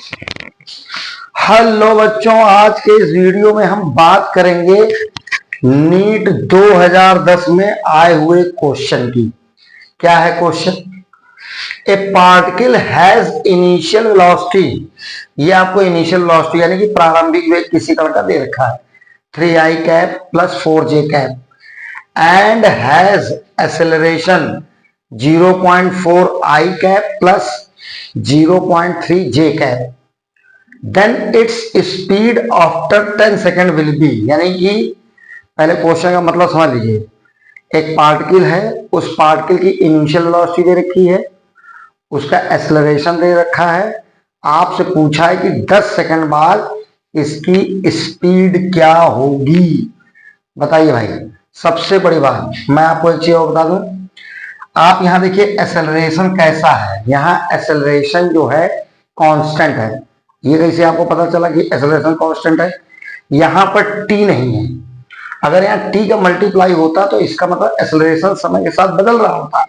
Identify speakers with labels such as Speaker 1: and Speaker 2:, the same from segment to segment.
Speaker 1: Hello बच्चों, आज के इस वीडियो में हम बात करेंगे नीट 2010 में आए हुए क्वेश्चन की। क्या है question? A particle has initial velocity, ये आपको इनिशियल वेलोसिटी यानी कि प्रारंभिक वेग किसी कण का दे रखा है 3i cap plus 4j cap and has acceleration 0.4i cap plus 0.3j cap, then its speed after 10 second will be. यानी कि पहले क्वेश्चन का मतलब समझ लीजिए। एक पार्टिकल है, उस पार्टिकल की इनिशियल वेलोसिटी दे रखी है, उसका एक्सेलरेशन दे रखा है, आपसे पूछा है कि 10 सेकेंड बाद इसकी स्पीड क्या होगी। बताइए भाई। सबसे बड़ी बात मैं आपको एक चीज और बता दूं, आप यहां देखिए एक्सेलरेशन कैसा है। यहां एक्सेलरेशन जो है कांस्टेंट है। ये कैसे आपको पता चला कि एक्सेलरेशन कांस्टेंट है? यहां पर टी नहीं है। अगर यहाँ टी का मल्टीप्लाई होता तो इसका मतलब एक्सेलरेशन समय के साथ बदल रहा होता,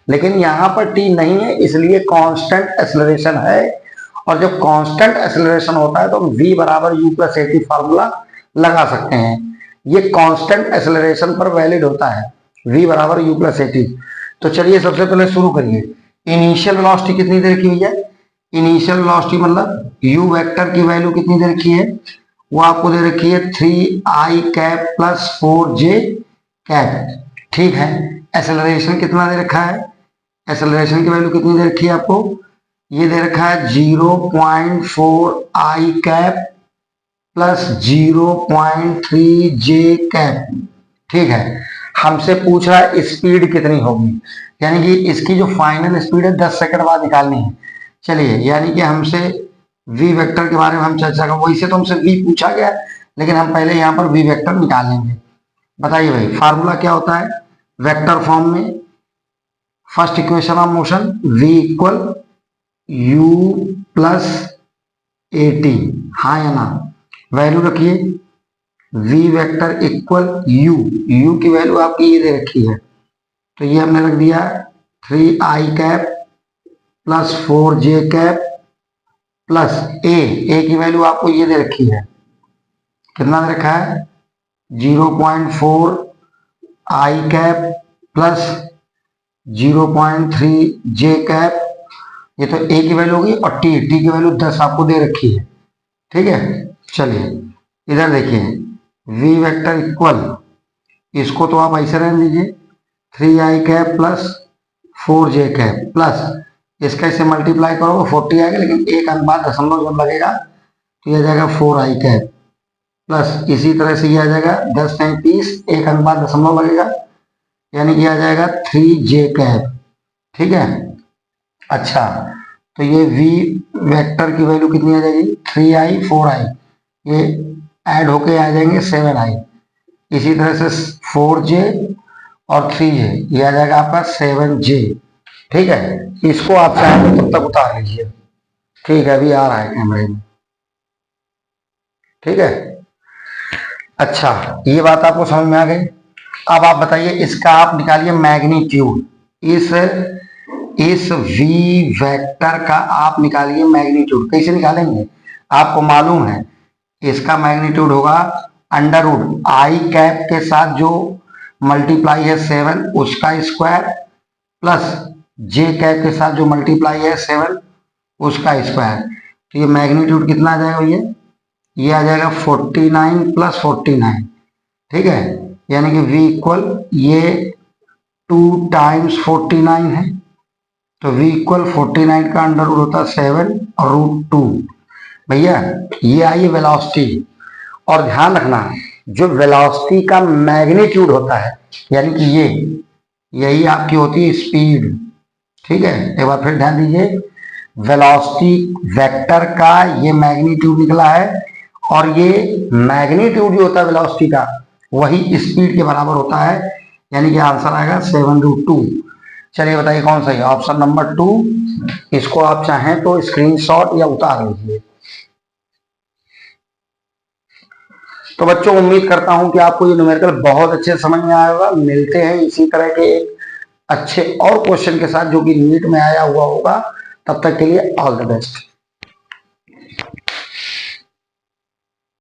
Speaker 1: लेकिन यहाँ पर टी नहीं है, इसलिए कांस्टेंट एक्सेलरेशन है। और जब कांस्टेंट एक्सेलरेशन होता है तो हम v बराबर u plus A T formula लगा सकते हैं। ये कांस्टेंट एक्सेलरेशन पर वैलिड होता है, v बराबर u प्लस ए टी। तो चलिए सबसे पहले शुरू करिए। इनिशियल वेलोसिटी कितनी दे रखी है? इनिशियल वेलोसिटी मतलब u वेक्टर की वैल्यू कितनी दे रखी है? वो आपको दे रखी है 3i cap plus 4j cap. ठीक है। एक्सेलरेशन कितना दे रखा है? एक्सेलरेशन की वैल्यू कितनी दे रखी है आपको? ये दे रखा है 0.4i cap plus 0.3j cap. ठीक है। हमसे पूछ रहा है स्पीड कितनी होगी, यानी कि इसकी जो फाइनल स्पीड है 10 सेकंड बाद निकालनी है। चलिए, यानी कि हमसे v वेक्टर के बारे में हम चर्चा करें। वैसे तो हमसे v पूछा गया, लेकिन हम पहले यहाँ पर v वेक्टर निकाल लेंगे। बताइए भाई, फार्मूला क्या होता है वेक्टर फॉर्म में? First equation of motion v equal u plus A T. हाँ या ना? वैल्यू रखिए v वेक्टर इक्वल u की वैल्यू आपकी ये दे रखी है, तो ये हमने रख दिया 3i cap plus 4j cap plus A की वैल्यू आपको ये दे रखी है, कितना दे रखा है 0.4i cap plus 0.3j cap. ये तो ए की वैल्यू होगी और टी की वैल्यू 10 आपको दे रखी है। ठीक है। चलिए इधर देखिए, v वेक्टर इक्वल, इसको तो आप ऐसे रहने दीजिए 3i cap plus 4j cap plus इसका इसे मल्टीप्लाई करोगे 40 आएगा, लेकिन एक अंक बाद दशमलव जब लगेगा तो यह आ जाएगा 4i कैप प्लस इसी तरह से यह आ जाएगा 10 टाइम 30, एक अंक बाद दशमलव लगेगा, यानी कि आ जाएगा 3j कैप। ठीक है। अच्छा, तो ये v वेक्टर की वैल्यू कितनी आ जाएगी 3i 4i, ये ऐड होके आ जाएंगे 7i। इसी तरह से 4j और 3j, ये आ जाएगा आपका 7j। ठीक है। इसको आप चाहें तो तब तक उतार लीजिए। ठीक है, अभी आ रहा है कैमरे में। ठीक है। अच्छा, ये बात आपको समझ में आ गई। अब आप बताइए, इसका आप निकालिए मैग्नीट्यूड। इस v वेक्टर का आप निकालिए मैग्नीट्यूड। कैसे निकालेंगे? आपको मालूम है इसका मैग्नीट्यूड होगा अंडर रूट आई कैप के साथ जो मल्टीप्लाई है 7 उसका स्क्वायर प्लस जे कैप के साथ जो मल्टीप्लाई है 7 उसका स्क्वायर। तो ये मैग्नीट्यूड कितना आ जाएगा भैया? ये आ जाएगा 49 प्लस 49। ठीक है। यानी कि v इक्वल ये 2 टाइम्स 49 है, तो v इक्वल 49 का अंडर रूट होता है 7 और √2। भैया ये आई वेलोसिटी, और ध्यान रखना जो वेलोसिटी का मैग्नीट्यूड होता है, यानी कि यही आपकी होती है स्पीड। ठीक है। एक बार फिर ध्यान दीजिए, वेलोसिटी वेक्टर का ये मैग्नीट्यूड निकला है, और ये मैग्नीट्यूड जो होता है वेलोसिटी का वही स्पीड के बराबर होता है, यानी कि आंसर आएगा 7√2। चलिए बताइए कौन सा है? Option number 2। इसको आप चाहें तो स्क्रीनशॉट या उतार लीजिए। तो बच्चों, उम्मीद करता हूं कि आपको ये न्यूमेरिकल बहुत अच्छे समझ में आया होगा। मिलते हैं इसी तरह के एक अच्छे और क्वेश्चन के साथ जो कि नीट में आया हुआ होगा। तब तक के लिए ऑल द बेस्ट।